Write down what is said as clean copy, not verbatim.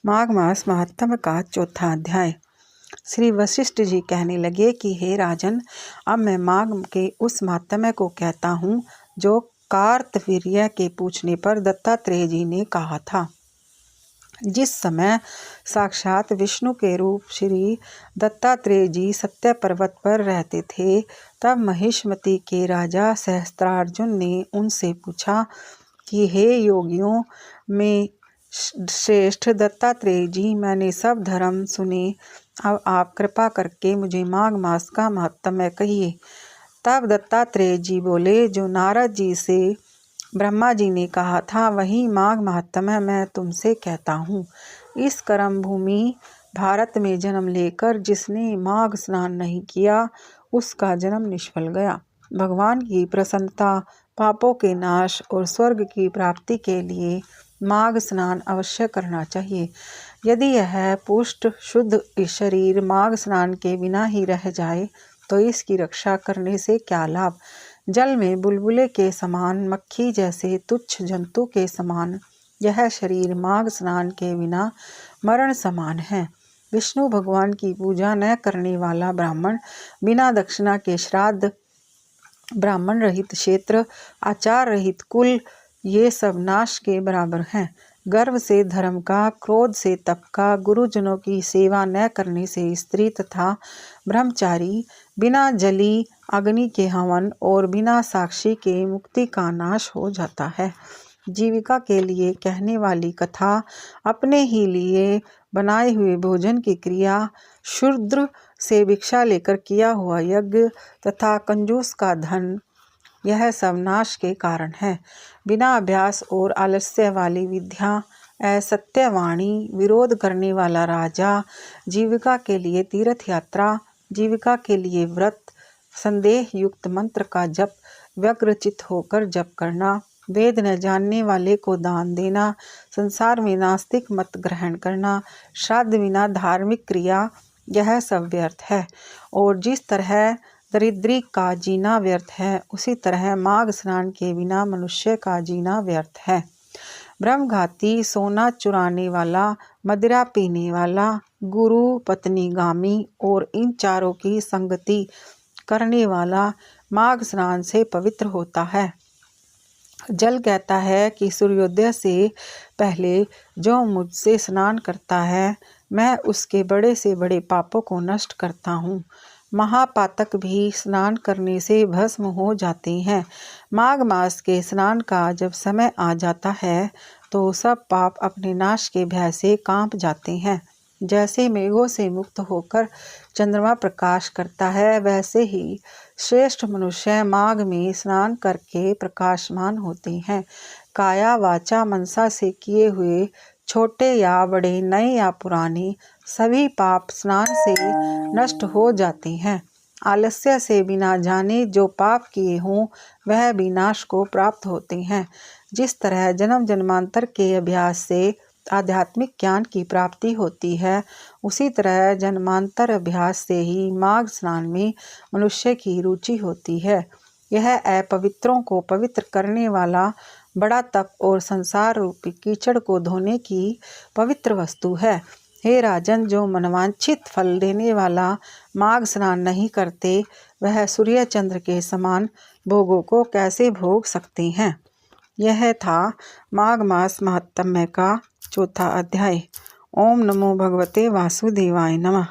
माघ मास महात्म्य का चौथा अध्याय। श्री वशिष्ठ जी कहने लगे कि हे राजन, अब मैं माघ के उस महात्म्य को कहता हूँ जो कार्तवीर्य के पूछने पर दत्तात्रेय जी ने कहा था। जिस समय साक्षात विष्णु के रूप श्री दत्तात्रेय जी सत्य पर्वत पर रहते थे, तब महिष्मति के राजा सहस्त्रार्जुन ने उनसे पूछा कि हे योगियों में श्रेष्ठ दत्तात्रेय जी, मैंने सब धर्म सुने, अब आप कृपा करके मुझे माघ मास का महात्म्य कहिए। तब दत्तात्रेय जी बोले, जो नारद जी से ब्रह्मा जी ने कहा था वही माघ महात्म्य मैं तुमसे कहता हूँ। इस कर्म भूमि भारत में जन्म लेकर जिसने माघ स्नान नहीं किया, उसका जन्म निष्फल गया। भगवान की प्रसन्नता, पापों के नाश और स्वर्ग की प्राप्ति के लिए माघ स्नान अवश्य करना चाहिए। यदि यह पुष्ट शुद्ध शरीर माघ स्नान के बिना ही रह जाए तो इसकी रक्षा करने से क्या लाभ। जल में बुलबुले के समान, मक्खी जैसे तुच्छ जंतु के समान यह शरीर माघ स्नान के बिना मरण समान है। विष्णु भगवान की पूजा न करने वाला ब्राह्मण, बिना दक्षिणा के श्राद्ध, ब्राह्मण रहित क्षेत्र, आचार रहित कुल, ये सब नाश के बराबर हैं। गर्व से धर्म का, क्रोध से तप का, गुरुजनों की सेवा न करने से स्त्री तथा ब्रह्मचारी, बिना जली अग्नि के हवन और बिना साक्षी के मुक्ति का नाश हो जाता है। जीविका के लिए कहने वाली कथा, अपने ही लिए बनाए हुए भोजन की क्रिया, शूद्र से भिक्षा लेकर किया हुआ यज्ञ तथा कंजूस का धन, यह सब नाश के कारण है। बिना अभ्यास और आलस्य वाली विद्या, असत्य वाणी, विरोध करने वाला राजा, जीविका के लिए तीर्थ यात्रा, जीविका के लिए व्रत, संदेह युक्त मंत्र का जप, व्यग्रचित होकर जप करना, वेद न जानने वाले को दान देना, संसार में नास्तिक मत ग्रहण करना, श्राद्ध बिना धार्मिक क्रिया, यह सब व्यर्थ है। और जिस तरह दरिद्री का जीना व्यर्थ है, उसी तरह माघ स्नान के बिना मनुष्य का जीना व्यर्थ है। ब्रह्मघाती, सोना चुराने वाला, मदिरा पीने वाला, गुरु पत्नीगामी और इन चारों की संगति करने वाला माघ स्नान से पवित्र होता है। जल कहता है कि सूर्योदय से पहले जो मुझसे स्नान करता है, मैं उसके बड़े से बड़े पापों को नष्ट करता हूँ। महापातक भी स्नान करने से भस्म हो जाते हैं। माघ मास के स्नान का जब समय आ जाता है तो सब पाप अपने नाश के भय से कांप जाते हैं। जैसे मेघों से मुक्त होकर चंद्रमा प्रकाश करता है, वैसे ही श्रेष्ठ मनुष्य माघ में स्नान करके प्रकाशमान होते हैं। काया वाचा मनसा से किए हुए छोटे या बड़े, नए या पुराने, सभी पाप स्नान से नष्ट हो जाते हैं। आलस्य से बिना जाने जो पाप किए हों वह भी नाश को प्राप्त होते हैं। जिस तरह जन्म जन्मांतर के अभ्यास से आध्यात्मिक ज्ञान की प्राप्ति होती है, उसी तरह जन्मांतर अभ्यास से ही माघ स्नान में मनुष्य की रुचि होती है। यह अपवित्रों को पवित्र करने वाला बड़ा तप और संसार रूपी कीचड़ को धोने की पवित्र वस्तु है। हे राजन, जो मनवांछित फल देने वाला माघ स्नान नहीं करते, वह सूर्य चंद्र के समान भोगों को कैसे भोग सकते हैं। यह था माघ मास महात्म्य का चौथा अध्याय। ओम नमो भगवते वासुदेवाय नमः।